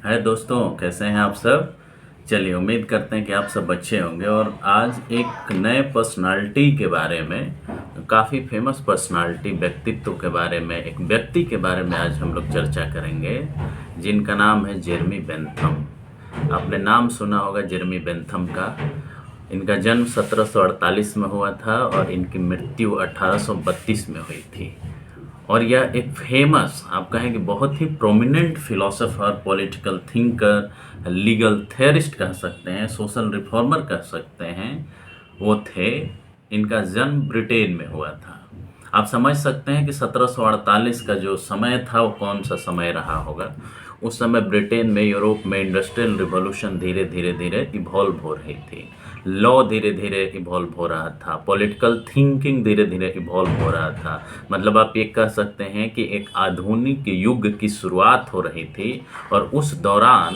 है दोस्तों, कैसे हैं आप सब। चलिए, उम्मीद करते हैं कि आप सब अच्छे होंगे। और आज एक नए पर्सनालिटी के बारे में, काफ़ी फेमस पर्सनालिटी, व्यक्तित्व के बारे में, एक व्यक्ति के बारे में आज हम लोग चर्चा करेंगे, जिनका नाम है जेरेमी बेंथम। आपने नाम सुना होगा जेरेमी बेंथम का। इनका जन्म 1748 में हुआ था और इनकी मृत्यु 1832 में हुई थी। और यह एक फेमस, आप कहें कि बहुत ही prominent philosopher, political thinker, legal theorist कह सकते हैं, सोशल रिफॉर्मर कह सकते हैं, वो थे। इनका जन्म ब्रिटेन में हुआ था। आप समझ सकते हैं कि 1748 का जो समय था वो कौन सा समय रहा होगा। उस समय ब्रिटेन में, यूरोप में इंडस्ट्रियल रिवॉल्यूशन धीरे धीरे धीरे इवॉल्व हो रही थी। लॉ धीरे धीरे इवॉल्व हो रहा था। पॉलिटिकल थिंकिंग धीरे धीरे इवॉल्व हो रहा था। मतलब आप ये कह सकते हैं कि एक आधुनिक युग की शुरुआत हो रही थी। और उस दौरान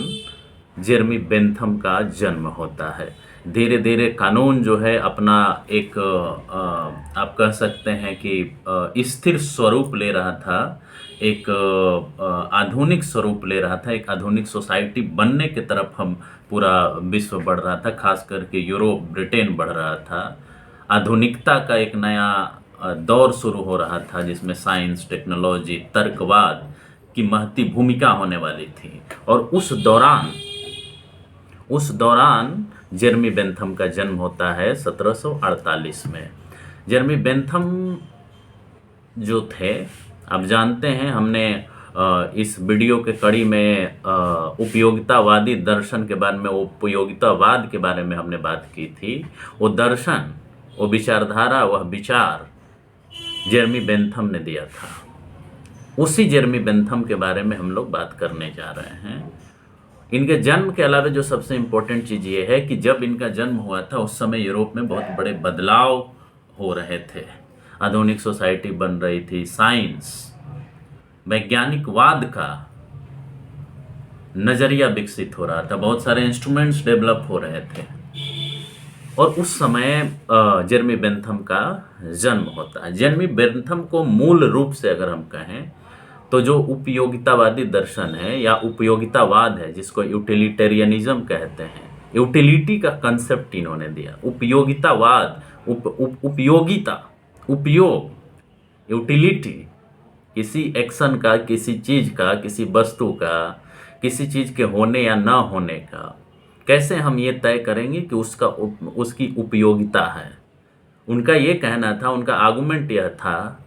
जेरेमी बेंथम का जन्म होता है। धीरे धीरे कानून जो है अपना एक आप कह सकते हैं कि स्थिर स्वरूप ले रहा था। एक आधुनिक स्वरूप ले रहा था। एक आधुनिक सोसाइटी बनने की तरफ हम पूरा विश्व बढ़ रहा था, खास करके यूरोप, ब्रिटेन बढ़ रहा था। आधुनिकता का एक नया दौर शुरू हो रहा था, जिसमें साइंस, टेक्नोलॉजी, तर्कवाद की महती भूमिका होने वाली थी। और उस दौरान जेरेमी बेंथम का जन्म होता है 1748 में। जेरेमी बेंथम जो थे, आप जानते हैं, हमने इस वीडियो के कड़ी में उपयोगितावादी दर्शन के बारे में, उपयोगितावाद के बारे में हमने बात की थी। वो दर्शन, वो विचारधारा, वह विचार जेरेमी बेंथम ने दिया था। उसी जेरेमी बेंथम के बारे में हम लोग बात करने जा रहे हैं। इनके जन्म के अलावा जो सबसे इम्पोर्टेंट चीज़ ये है कि जब इनका जन्म हुआ था उस समय यूरोप में बहुत बड़े बदलाव हो रहे थे। आधुनिक सोसाइटी बन रही थी। साइंस, वैज्ञानिकवाद का नज़रिया विकसित हो रहा था। बहुत सारे इंस्ट्रूमेंट्स डेवलप हो रहे थे। और उस समय जेरेमी बेंथम का जन्म होता है। जेरेमी बेंथम को मूल रूप से अगर हम कहें तो जो उपयोगितावादी दर्शन है या उपयोगितावाद है, जिसको यूटिलिटेरियनिज्म कहते हैं, यूटिलिटी का कंसेप्ट इन्होंने दिया। उपयोगितावाद, उपयोगिता, उपयोग, यूटिलिटी, किसी एक्शन का, किसी चीज का, किसी वस्तु का, किसी चीज के होने या ना होने का कैसे हम ये तय करेंगे कि उसकी उपयोगिता है। उनका ये कहना था, उनका आर्गुमेंट यह था।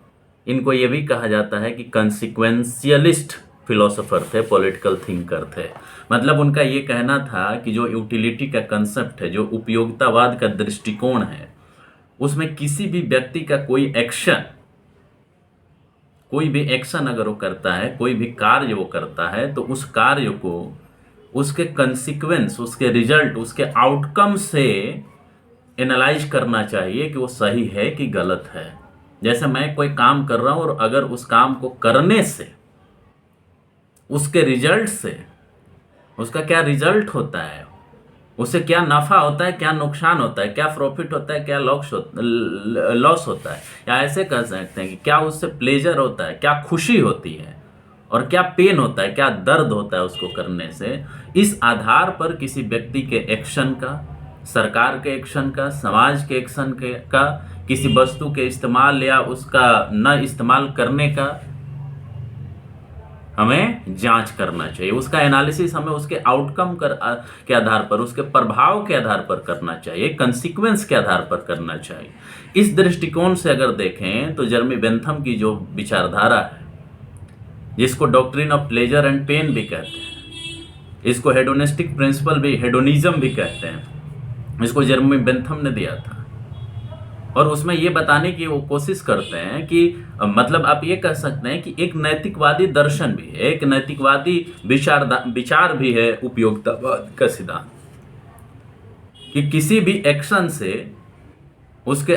इनको ये भी कहा जाता है कि कंसिक्वेंशियलिस्ट फिलोसोफर थे, पॉलिटिकल थिंकर थे। मतलब उनका ये कहना था कि जो यूटिलिटी का कंसेप्ट है, जो उपयोगितावाद का दृष्टिकोण है, उसमें किसी भी व्यक्ति का कोई भी एक्शन अगर वो करता है, कोई भी कार्य वो करता है, तो उस कार्य को उसके कंसिक्वेंस, उसके रिजल्ट, उसके आउटकम से एनालाइज करना चाहिए कि वो सही है कि गलत है। जैसे मैं कोई काम कर रहा हूं और अगर उस काम को करने से, उसके रिजल्ट से, उसका क्या रिजल्ट होता है, उससे क्या नफा होता है, क्या नुकसान होता है, क्या प्रॉफिट होता है, क्या लॉस होता है, या ऐसे कह सकते हैं कि क्या उससे प्लेजर होता है, क्या खुशी होती है, और क्या पेन होता है, क्या दर्द होता है उसको करने से। इस आधार पर किसी व्यक्ति के एक्शन का, सरकार के एक्शन का, समाज के एक्शन का, किसी वस्तु के इस्तेमाल या उसका न इस्तेमाल करने का हमें जांच करना चाहिए। उसका एनालिसिस हमें उसके आउटकम के आधार पर, उसके प्रभाव के आधार पर करना चाहिए, कंसिक्वेंस के आधार पर करना चाहिए। इस दृष्टिकोण से अगर देखें तो जेरेमी बेंथम की जो विचारधारा है, जिसको doctrine of pleasure and pain भी कहते हैं, इसको हेडोनिस्टिक प्रिंसिपल भी, हेडोनिज्म भी कहते हैं, इसको जेरेमी बेंथम ने दिया था। और उसमें ये बताने की वो कोशिश करते हैं कि मतलब आप ये कह सकते हैं कि एक नैतिकवादी दर्शन भी है, एक नैतिकवादी विचार भी है उपयोगितावाद का सिद्धांत, कि किसी भी एक्शन से, उसके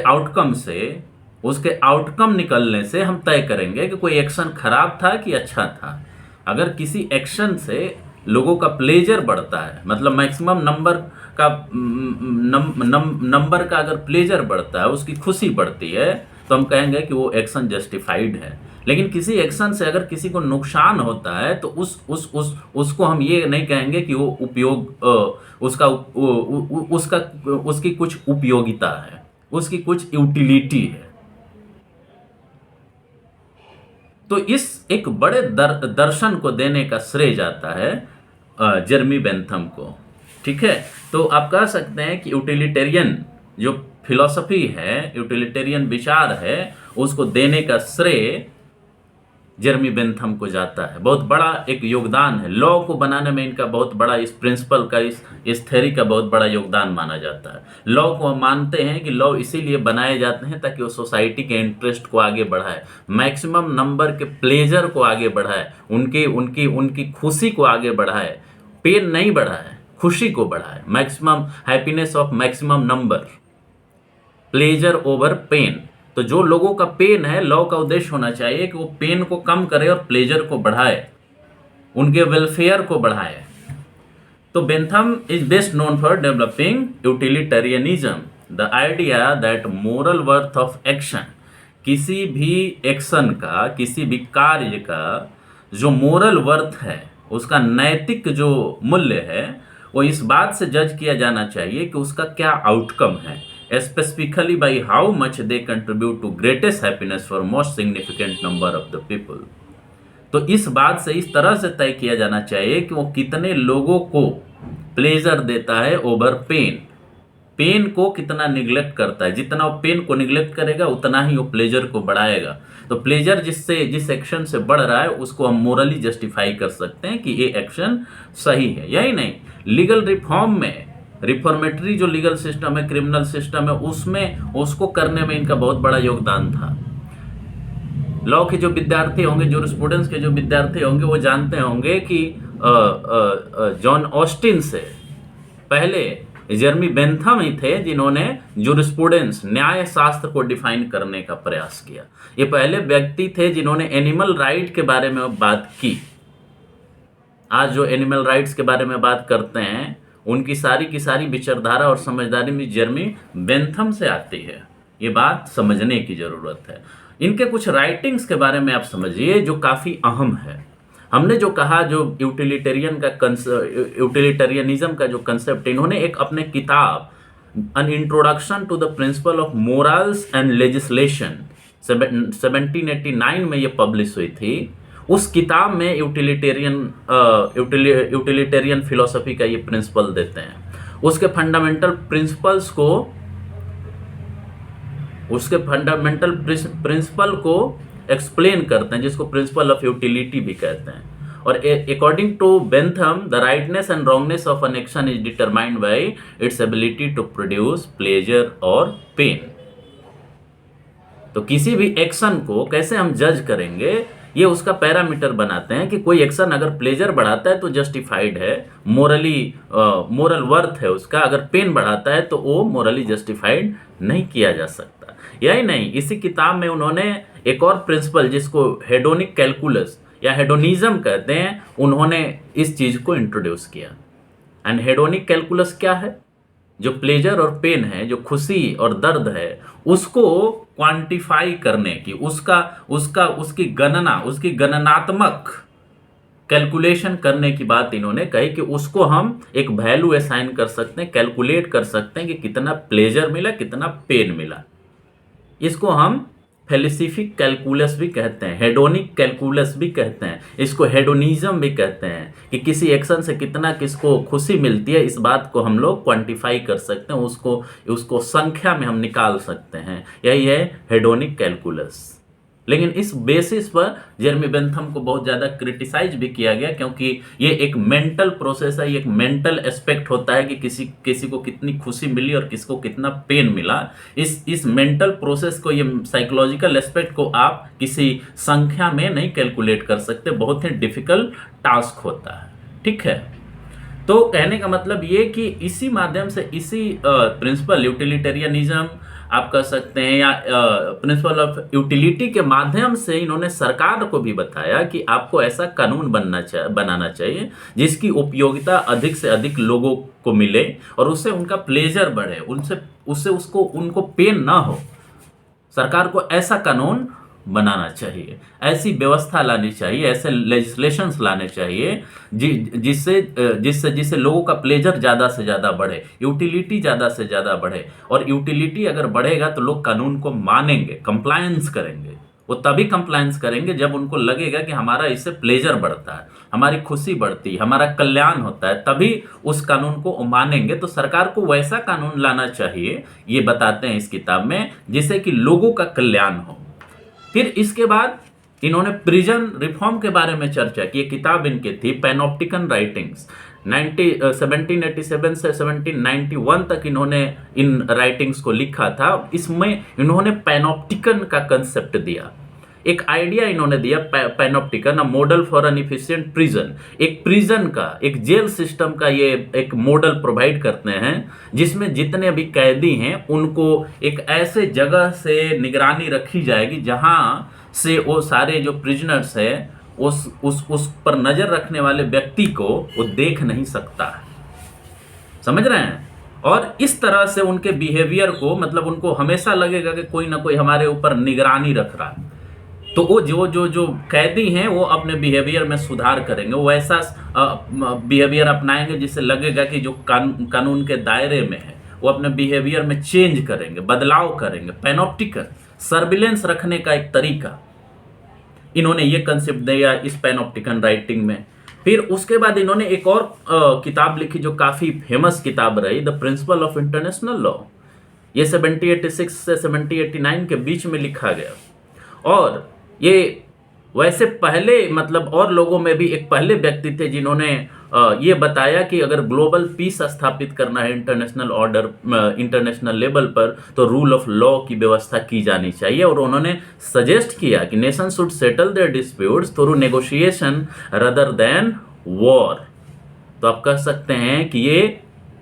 आउटकम निकलने से हम तय करेंगे कि कोई एक्शन खराब था कि अच्छा था। अगर किसी एक्शन से लोगों का प्लेजर बढ़ता है, मतलब मैक्सिमम नंबर का अगर प्लेजर बढ़ता है, उसकी खुशी बढ़ती है, तो हम कहेंगे कि वो एक्शन जस्टिफाइड है। लेकिन किसी एक्शन से अगर किसी को नुकसान होता है तो उसको हम ये नहीं कहेंगे कि वो उपयोग उसकी कुछ उपयोगिता है, उसकी कुछ यूटिलिटी है। तो इस एक बड़े दर्शन को देने का श्रेय जाता है जेरमी बेंथम को। ठीक है, तो आप कह सकते हैं कि यूटिलिटेरियन जो फिलॉसफी है, यूटिलिटेरियन विचार है, उसको देने का श्रेय जेरमी बेंथम को जाता है। बहुत बड़ा एक योगदान है लॉ को बनाने में इनका, बहुत बड़ा इस प्रिंसिपल का, इस थ्योरी का बहुत बड़ा योगदान माना जाता है। लॉ को हम मानते हैं कि लॉ इसीलिए बनाए जाते हैं ताकि वो सोसाइटी के इंटरेस्ट को आगे बढ़ाए, मैक्सिमम नंबर के प्लेजर को आगे बढ़ाए, उनकी उनकी उनकी खुशी को आगे बढ़ाए, पेन नहीं बढ़ाए, खुशी को बढ़ाए, maximum happiness of maximum number, pleasure over pain. तो जो लोगों का पेन है, लॉ का उद्देश्य होना चाहिए कि वो पेन को कम करे और प्लेजर को बढ़ाए, उनके वेलफेयर को बढ़ाए। तो Bentham is best known for developing utilitarianism, the idea that moral worth of action, किसी भी एक्शन का, किसी भी कार्य का जो मोरल वर्थ है, उसका नैतिक जो मूल्य है, वो इस बात से जज किया जाना चाहिए कि उसका क्या आउटकम है, specifically by how much they contribute to greatest happiness for most significant number of the people. तो इस बात से, इस तरह से तय किया जाना चाहिए कि वो कितने लोगों को प्लेजर देता है ओवर पेन, पेन को कितना निगलेक्ट करता है। जितना वो पेन को निगलेक्ट करेगा उतना ही वो प्लेजर को बढ़ाएगा। तो प्लेजर जिस एक्शन से बढ़ रहा है उसको हम मोरली जस्टिफाई कर सकते हैं कि ये एक्शन सही है। यही नहीं, लीगल रिफॉर्म में, रिफॉर्मेटरी जो लीगल सिस्टम है, क्रिमिनल सिस्टम है, उसमें उसको करने में इनका बहुत बड़ा योगदान था। लॉ के जो विद्यार्थी होंगे, जूरिस्प्रूडेंस के जो विद्यार्थी होंगे, वो जानते होंगे कि जॉन ऑस्टिन से पहले जेरमी बेंथम ही थे जिन्होंने जूरिस्प्रूडेंस, न्याय शास्त्र को डिफाइन करने का प्रयास किया। ये पहले व्यक्ति थे जिन्होंने एनिमल राइट के बारे में बात की। आज जो एनिमल राइट्स के बारे में बात करते हैं, उनकी सारी की सारी विचारधारा और समझदारी में जेरमी बेंथम से आती है। ये बात समझने की जरूरत है। इनके कुछ राइटिंग्स के बारे में आप समझिए जो काफ़ी अहम है। हमने जो कहा, जो यूटिलिटेरियनिज्म का जो कंसेप्ट, इन्होंने एक अपने किताब an introduction to the principle of morals and legislation 1789 में ये पब्लिश हुई थी। उस किताब में यूटिलिटेरियन फिलॉसफी का ये प्रिंसिपल देते हैं। उसके फंडामेंटल प्रिंसिपल को एक्सप्लेन करते हैं, जिसको प्रिंसिपल ऑफ यूटिलिटी भी कहते हैं। और according to Bentham, the rightness and wrongness of an action is determined by its ability to produce pleasure और पेन। तो किसी भी एक्शन को कैसे हम जज करेंगे, ये उसका पैरामीटर बनाते हैं कि कोई एक्शन अगर प्लेजर बढ़ाता है तो जस्टिफाइड है, मोरल वर्थ है उसका। अगर पेन बढ़ाता है तो वो मोरली जस्टिफाइड नहीं किया जा सकता। यही नहीं, इसी किताब में उन्होंने एक और प्रिंसिपल, जिसको हेडोनिक कैलकुलस या हेडोनिज्म कहते हैं, उन्होंने इस चीज़ को इंट्रोड्यूस किया। एंड हेडोनिक कैलकुलस क्या है? जो प्लेजर और पेन है, जो खुशी और दर्द है, उसको क्वांटिफाई करने की, उसकी गणनात्मक कैलकुलेशन करने की बात इन्होंने कही कि उसको हम एक वैल्यू असाइन कर सकते हैं, कैलकुलेट कर सकते हैं कि कितना प्लेजर मिला, कितना पेन मिला। इसको हम फेलिसिफिक कैलकुलस भी कहते हैं, हेडोनिक कैलकुलस भी कहते हैं, इसको हेडोनिज्म भी कहते हैं कि किसी एक्शन से कितना किसको खुशी मिलती है, इस बात को हम लोग क्वांटिफाई कर सकते हैं, उसको संख्या में हम निकाल सकते हैं। यही है हेडोनिक कैलकुलस। लेकिन इस बेसिस पर जेरमी बेंथम को बहुत ज़्यादा क्रिटिसाइज भी किया गया, क्योंकि ये एक मेंटल प्रोसेस है, ये एक मेंटल एस्पेक्ट होता है कि किसी को कितनी खुशी मिली और किसको कितना पेन मिला। इस मेंटल प्रोसेस को, ये साइकोलॉजिकल एस्पेक्ट को आप किसी संख्या में नहीं कैलकुलेट कर सकते, बहुत ही डिफिकल्ट टास्क होता है। ठीक है, तो कहने का मतलब ये कि इसी माध्यम से, इसी प्रिंसिपल यूटिलिटेरियनिज्म आप कह सकते हैं, या प्रिंसिपल ऑफ यूटिलिटी के माध्यम से इन्होंने सरकार को भी बताया कि आपको ऐसा कानून बनाना चाहिए जिसकी उपयोगिता अधिक से अधिक लोगों को मिले और उससे उनका प्लेजर बढ़े, उससे उनको पेन ना हो। सरकार को ऐसा कानून बनाना चाहिए, ऐसी व्यवस्था लानी चाहिए, ऐसे लेजिस्लेशंस लाने चाहिए जिससे जिससे जिससे लोगों का प्लेजर ज़्यादा से ज़्यादा बढ़े, यूटिलिटी ज़्यादा से ज़्यादा बढ़े। और यूटिलिटी अगर बढ़ेगा तो लोग कानून को मानेंगे, कंप्लायंस करेंगे। वो तभी कंप्लायंस करेंगे जब उनको लगेगा कि हमारा इससे प्लेजर बढ़ता है, हमारी खुशी बढ़ती है, हमारा कल्याण होता है, तभी उस कानून को मानेंगे। तो सरकार को वैसा कानून लाना चाहिए, ये बताते हैं इस किताब में, जिससे कि लोगों का कल्याण हो। फिर इसके बाद इन्होंने प्रिजन रिफॉर्म के बारे में चर्चा की। किताब इनकी थी पैनोप्टिकन राइटिंग्स। 1787 से 1791 तक इन्होंने इन राइटिंग्स को लिखा था। इसमें इन्होंने पैनोप्टिकन का कंसेप्ट दिया, एक आइडिया इन्होंने दिया। Panopticon, a model for an efficient prison. एक प्रिजन का, एक जेल सिस्टम का ये एक मॉडल प्रोवाइड करते हैं, जिसमें जितने भी कैदी हैं उनको एक ऐसे जगह से निगरानी रखी जाएगी जहां से वो सारे जो प्रिजनर्स है उस पर नजर रखने वाले व्यक्ति को वो देख नहीं सकता। समझ रहे हैं? और इस तरह से उनके बिहेवियर को, मतलब उनको हमेशा लगेगा कि कोई ना कोई हमारे ऊपर निगरानी रख रहा है। तो वो जो कैदी हैं वो अपने बिहेवियर में सुधार करेंगे, वो ऐसा बिहेवियर अपनाएंगे जिससे लगेगा कि जो कानून के दायरे में है वो अपने बिहेवियर में चेंज करेंगे, बदलाव करेंगे। पैनोप्टिकन, सर्विलेंस रखने का एक तरीका, इन्होंने ये कंसेप्ट दिया इस पैनोप्टिकन राइटिंग में। फिर उसके बाद इन्होंने एक और किताब लिखी जो काफ़ी फेमस किताब रही, the principle of international law. ये 1786 से 1789 के बीच में लिखा गया। और ये वैसे पहले, मतलब और लोगों में भी एक पहले व्यक्ति थे जिन्होंने ये बताया कि अगर ग्लोबल पीस स्थापित करना है इंटरनेशनल ऑर्डर, इंटरनेशनल लेवल पर, तो रूल ऑफ लॉ की व्यवस्था की जानी चाहिए। और उन्होंने सजेस्ट किया कि nation should settle their disputes through negotiation rather than war. तो आप कह सकते हैं कि ये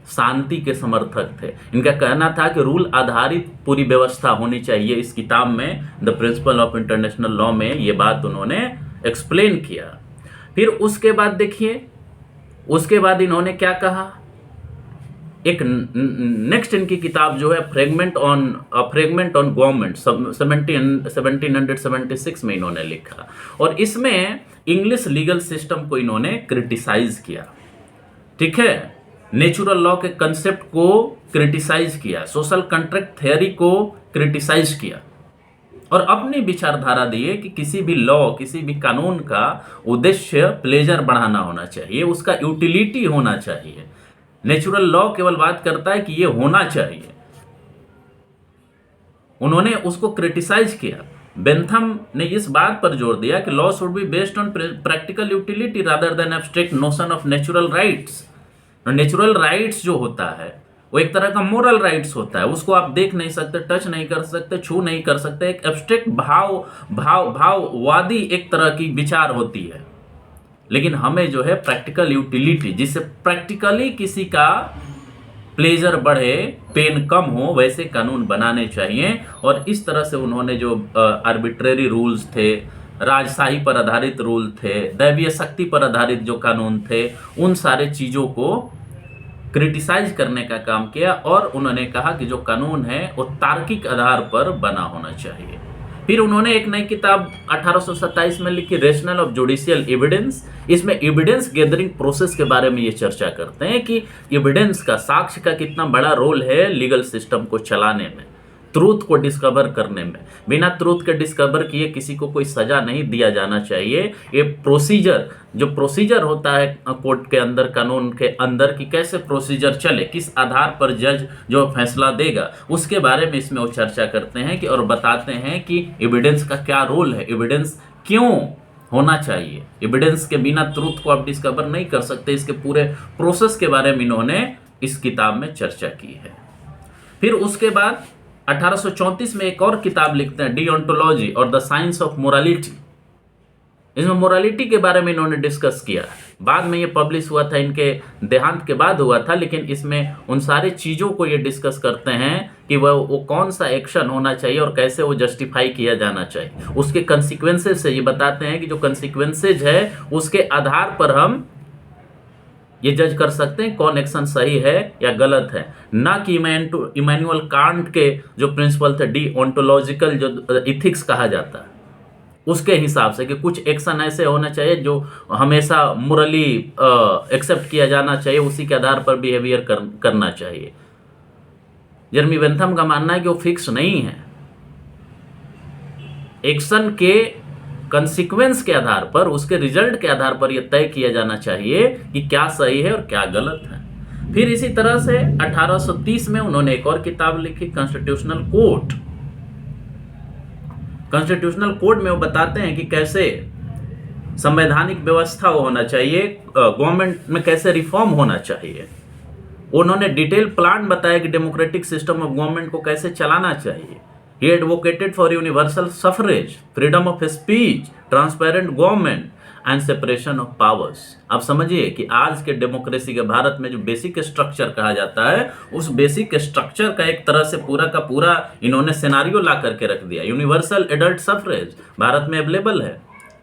शांति के समर्थक थे। इनका कहना था कि रूल आधारित पूरी व्यवस्था होनी चाहिए। इस किताब में the principle of international law में ये बात उन्होंने एक्सप्लेन किया। फिर उसके बाद देखिए, उसके बाद इन्होंने क्या कहा, एक नेक्स्ट इनकी किताब जो है फ्रेगमेंट ऑन गवर्नमेंट 1776 में इन्होंने लिखा। और इसमें इंग्लिश लीगल सिस्टम को इन्होंने क्रिटिसाइज किया। ठीक है, नेचुरल लॉ के कंसेप्ट को क्रिटिसाइज किया, सोशल कॉन्ट्रैक्ट थ्योरी को क्रिटिसाइज किया, और अपनी विचारधारा दिए कि किसी भी लॉ, किसी भी कानून का उद्देश्य प्लेजर बढ़ाना होना चाहिए, उसका यूटिलिटी होना चाहिए। नेचुरल लॉ केवल बात करता है कि ये होना चाहिए। उन्होंने उसको क्रिटिसाइज किया। बेंथम ने इस बात पर जोर दिया कि law should be based on practical utility rather than abstract notion of natural rights. Natural rights जो होता है वो एक तरह का मोरल राइट्स होता है, उसको आप देख नहीं सकते, टच नहीं कर सकते, छू नहीं कर सकते। एक एब्स्ट्रैक्ट भाववादी एक तरह की विचार होती है। लेकिन हमें जो है प्रैक्टिकल यूटिलिटी, जिससे प्रैक्टिकली किसी का प्लेजर बढ़े, पेन कम हो, वैसे कानून बनाने चाहिए। और इस तरह से उन्होंने जो आर्बिट्रेरी रूल्स थे, राजशाही पर आधारित रूल थे, दैवीय शक्ति पर आधारित जो कानून थे, उन सारे चीज़ों को क्रिटिसाइज करने का काम किया। और उन्होंने कहा कि जो कानून है वो तार्किक आधार पर बना होना चाहिए। फिर उन्होंने एक नई किताब 1827 में लिखी, रेशनल ऑफ जुडिशियल एविडेंस। इसमें एविडेंस गैदरिंग प्रोसेस के बारे में ये चर्चा करते हैं कि एविडेंस का, साक्ष्य का कितना बड़ा रोल है लीगल सिस्टम को चलाने में, ट्रूथ को डिस्कवर करने में। बिना ट्रूथ के डिस्कवर किए किसी को कोई सजा नहीं दिया जाना चाहिए। ये प्रोसीजर, जो प्रोसीजर होता है कोर्ट के अंदर, कानून के अंदर, कि कैसे प्रोसीजर चले, किस आधार पर जज जो फैसला देगा, उसके बारे में इसमें वो चर्चा करते हैं कि, और बताते हैं कि एविडेंस का क्या रोल है, एविडेंस क्यों होना चाहिए, एविडेंस के बिना ट्रूथ को आप डिस्कवर नहीं कर सकते। इसके पूरे प्रोसेस के बारे में इन्होंने इस किताब में चर्चा की है। फिर उसके बाद 1834 में एक और किताब लिखते हैं, डिओन्टोलॉजी और द साइंस ऑफ मोरालिटी। इसमें मोरालिटी के बारे में इन्होंने डिस्कस किया। बाद में ये पब्लिश हुआ था, इनके देहांत के बाद हुआ था, लेकिन इसमें उन सारी चीज़ों को ये डिस्कस करते हैं कि वो कौन सा एक्शन होना चाहिए और कैसे वो जस्टिफाई किया जाना चाहिए। उसके कंसिक्वेंसेज से ये बताते हैं कि जो कंसिक्वेंसेज है उसके आधार पर हम ये जज कर सकते हैं कौन एक्शन सही है या गलत है, ना कि इमैनुअल कांट के जो प्रिंसिपल थे, डी ओंटोलॉजिकल जो इथिक्स कहा जाता है, उसके हिसाब से कि कुछ एक्शन ऐसे होना चाहिए जो हमेशा मोरली एक्सेप्ट किया जाना चाहिए, उसी के आधार पर बिहेवियर करना चाहिए। जेरेमी बेंथम का मानना है कि वो फिक्स नहीं है, एक्शन के कंसिक्वेंस के आधार पर, उसके रिजल्ट के आधार पर यह तय किया जाना चाहिए कि क्या सही है और क्या गलत है। फिर इसी तरह से 1830 में उन्होंने एक और किताब लिखी, कॉन्स्टिट्यूशनल कोड। कॉन्स्टिट्यूशनल कोड में वो बताते हैं कि कैसे संवैधानिक व्यवस्था होना चाहिए, गवर्नमेंट में कैसे रिफॉर्म होना चाहिए। उन्होंने डिटेल प्लान बताया कि डेमोक्रेटिक सिस्टम ऑफ गवर्नमेंट को कैसे चलाना चाहिए। He advocated for universal suffrage, freedom of speech, transparent government and separation of powers। आप समझिए कि आज के डेमोक्रेसी के भारत में जो बेसिक स्ट्रक्चर कहा जाता है, उस बेसिक स्ट्रक्चर का एक तरह से पूरा का पूरा इन्होंने सिनारियो ला करके रख दिया। यूनिवर्सल एडल्ट सफरेज भारत में अवेलेबल है,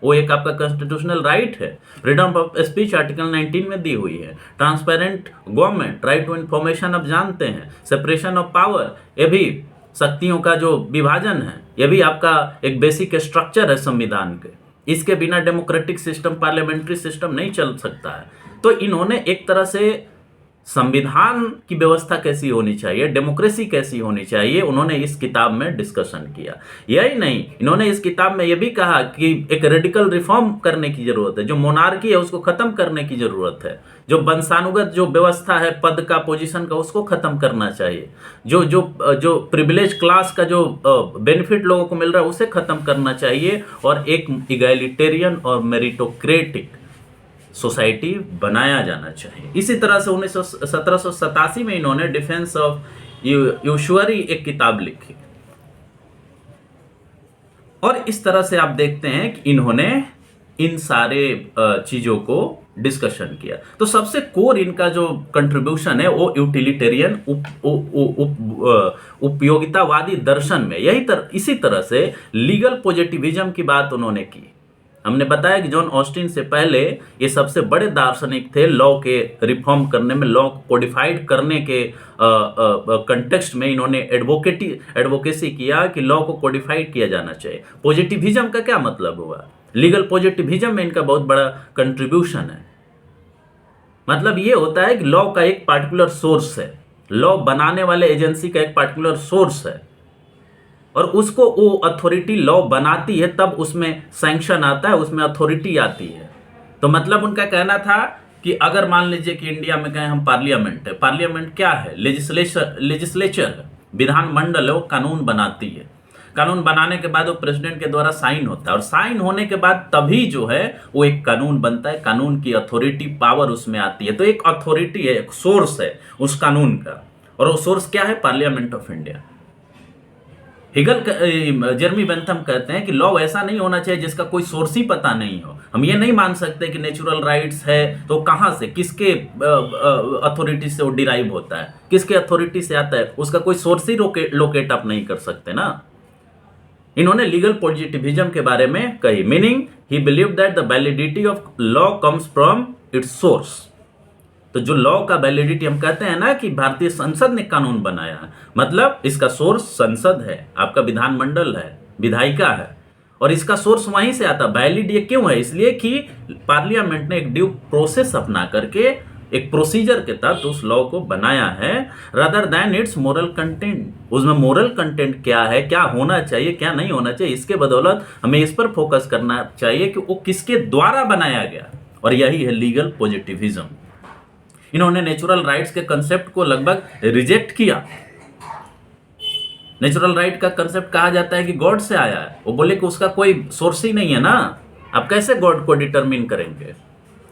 वो एक आपका कॉन्स्टिट्यूशनल राइट है। फ्रीडम ऑफ स्पीच आर्टिकल 19 में दी हुई है। Transparent government, right to information आप जानते हैं। सेपरेशन ऑफ पावर, ये भी शक्तियों का जो विभाजन है, यह भी आपका एक बेसिक स्ट्रक्चर है संविधान के। इसके बिना डेमोक्रेटिक सिस्टम, पार्लियामेंट्री सिस्टम नहीं चल सकता है। तो इन्होंने एक तरह से संविधान की व्यवस्था कैसी होनी चाहिए, डेमोक्रेसी कैसी होनी चाहिए, उन्होंने इस किताब में डिस्कशन किया। यही नहीं, इन्होंने इस किताब में यह भी कहा कि एक रेडिकल रिफॉर्म करने की जरूरत है, जो मोनार्की है उसको खत्म करने की जरूरत है, जो वंशानुगत जो व्यवस्था है पद का, पोजीशन का, उसको खत्म करना चाहिए, जो जो जो प्रिविलेज क्लास का जो बेनिफिट लोगों को मिल रहा है उसे खत्म करना चाहिए, और एक इगैलिटेरियन और मेरिटोक्रेटिक सोसाइटी बनाया जाना चाहिए। इसी तरह से 1787 में इन्होंने डिफेंस ऑफ यूशुअरी एक किताब लिखी, और इस तरह से आप देखते हैं कि इन्होंने इन सारे चीजों को डिस्कशन किया। तो सबसे कोर इनका जो कंट्रीब्यूशन है वो यूटिलिटेरियन उपयोगितावादी दर्शन में, इसी तरह से लीगल पॉजिटिविज्म की बात उन्होंने की। हमने बताया कि जॉन ऑस्टिन से पहले ये सबसे बड़े दार्शनिक थे लॉ के रिफॉर्म करने में, लॉ कोडिफाइड करने के कंटेक्स्ट में इन्होंने एडवोकेसी किया कि लॉ को कोडिफाइड किया जाना चाहिए। पॉजिटिविज्म का क्या मतलब हुआ? लीगल पॉजिटिविज्म में इनका बहुत बड़ा कंट्रीब्यूशन है। मतलब ये होता है कि लॉ का एक पार्टिकुलर सोर्स है, लॉ बनाने वाले एजेंसी का एक पार्टिकुलर सोर्स है, और उसको वो अथॉरिटी लॉ बनाती है, तब उसमें सैंक्शन आता है, उसमें अथॉरिटी आती है। तो मतलब उनका कहना था कि अगर मान लीजिए कि इंडिया में कहें हम पार्लियामेंट है, पार्लियामेंट क्या है? लेजिस्लेचर है, विधानमंडल है, वो कानून बनाती है। कानून बनाने के बाद वो प्रेसिडेंट के द्वारा साइन होता है, और साइन होने के बाद तभी जो है वो एक कानून बनता है, कानून की अथॉरिटी पावर उसमें आती है। तो एक अथॉरिटी है, एक सोर्स है उस कानून का, और वो सोर्स क्या है? Parliament of India. Jeremy Bentham कहते हैं कि लॉ ऐसा नहीं होना चाहिए जिसका कोई सोर्स ही पता नहीं हो। हम ये नहीं मान सकते कि नेचुरल राइट्स है तो कहाँ से, किसके अथॉरिटी से वो डिराइव होता है, किसके अथॉरिटी से आता है, उसका कोई सोर्स ही लोकेट आप नहीं कर सकते ना। इन्होंने लीगल पॉजिटिविज्म के बारे में कही, meaning he believe that the validity of law comes from its source. तो जो लॉ का वैलिडिटी, हम कहते हैं ना कि भारतीय संसद ने कानून बनाया है, मतलब इसका सोर्स संसद है, आपका विधानमंडल है, विधायिका है, और इसका सोर्स वहीं से आता। वैलिड ये क्यों है? इसलिए कि पार्लियामेंट ने एक ड्यू प्रोसेस अपना करके एक प्रोसीजर के तहत उस लॉ को बनाया है, rather than it's moral content. उसमें मोरल कंटेंट क्या है, क्या होना चाहिए, क्या नहीं होना चाहिए, इसके बदौलत हमें इस पर फोकस करना चाहिए कि वो किसके द्वारा बनाया गया, और यही है लीगल पॉजिटिविज्म। इन्होंने नेचुरल राइट्स के कंसेप्ट को लगभग रिजेक्ट किया। नेचुरल राइट का कंसेप्ट कहा जाता है कि गॉड से आया है, वो बोले कि उसका कोई सोर्स ही नहीं है ना, आप कैसे गॉड को डिटरमिन करेंगे?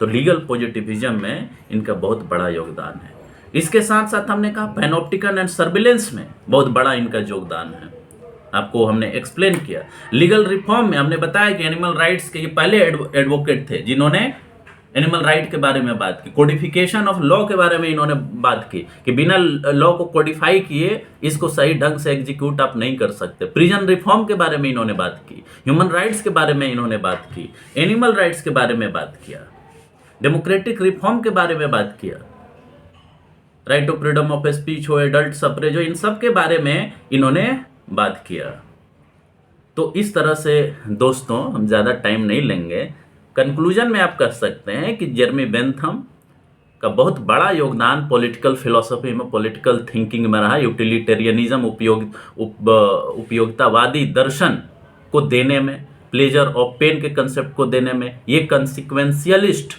तो लीगल पॉजिटिविज्म में इनका बहुत बड़ा योगदान है। इसके साथ साथ हमने कहा पैनोप्टिकन एंड सर्विलेंस में बहुत बड़ा इनका योगदान है, आपको हमने एक्सप्लेन किया। लीगल रिफॉर्म में हमने बताया कि एनिमल राइट्स के ये पहले एडवोकेट थे जिन्होंने एनिमल राइट के बारे में बात की। कोडिफिकेशन ऑफ लॉ के बारे में इन्होंने बात की कि बिना लॉ को कोडिफाई किए इसको सही ढंग से एग्जीक्यूट आप नहीं कर सकते। प्रिजन रिफॉर्म के बारे में इन्होंने बात की, ह्यूमन राइट्स के बारे में इन्होंने बात की, एनिमल राइट्स के बारे में बात किया, डेमोक्रेटिक रिफॉर्म के बारे में बात किया, right to freedom of speech हो, एडल्ट सफरेज हो, इन सब के बारे में इन्होंने बात किया। तो इस तरह से दोस्तों हम ज़्यादा टाइम नहीं लेंगे। कंक्लूजन में आप कह सकते हैं कि जेरेमी बेंथम का बहुत बड़ा योगदान पॉलिटिकल फिलॉसफी में, पॉलिटिकल थिंकिंग में रहा। यूटिलिटेरियनिज्म, उपयोगितावादी दर्शन को देने में, प्लेजर और पेन के कंसेप्ट को देने में। ये कंसिक्वेंशियलिस्ट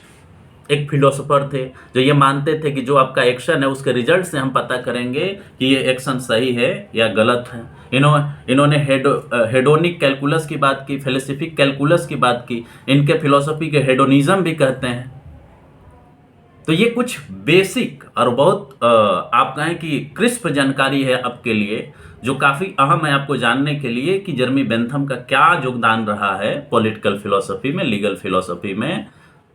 एक फिलोसोफर थे जो ये मानते थे कि जो आपका एक्शन है उसके रिजल्ट से हम पता करेंगे कि ये एक्शन सही है या गलत है। इन्होंने हेडोनिक कैलकुलस की बात की, फिलोसफिक कैलकुलस की बात की। इनके फिलोसफी के हेडोनिज्म भी कहते हैं। तो ये कुछ बेसिक और बहुत आप कहें कि क्रिस्प जानकारी है आपके लिए, जो काफ़ी अहम है आपको जानने के लिए कि जेरेमी बेंथम का क्या योगदान रहा है पॉलिटिकल फिलॉसफी में, लीगल फिलॉसफी में,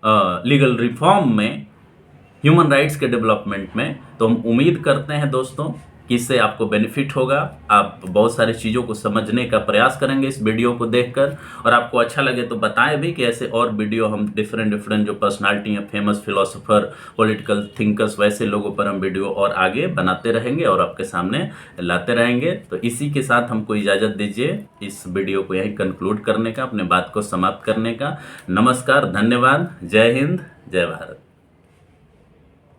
लीगल रिफॉर्म में, ह्यूमन राइट्स के डेवलपमेंट में। तो हम उम्मीद करते हैं दोस्तों कि इससे आपको बेनिफिट होगा। आप बहुत सारी चीज़ों को समझने का प्रयास करेंगे इस वीडियो को देखकर, और आपको अच्छा लगे तो बताएं भी कि ऐसे और वीडियो हम डिफरेंट जो पर्सनालिटी हैं, फेमस फिलोसोफर, पॉलिटिकल थिंकर्स, वैसे लोगों पर हम वीडियो और आगे बनाते रहेंगे और आपके सामने लाते रहेंगे। तो इसी के साथ हमको इजाज़त दीजिए इस वीडियो को यहीं कंक्लूड करने का, अपने बात को समाप्त करने का। नमस्कार, धन्यवाद, जय हिंद, जय भारत।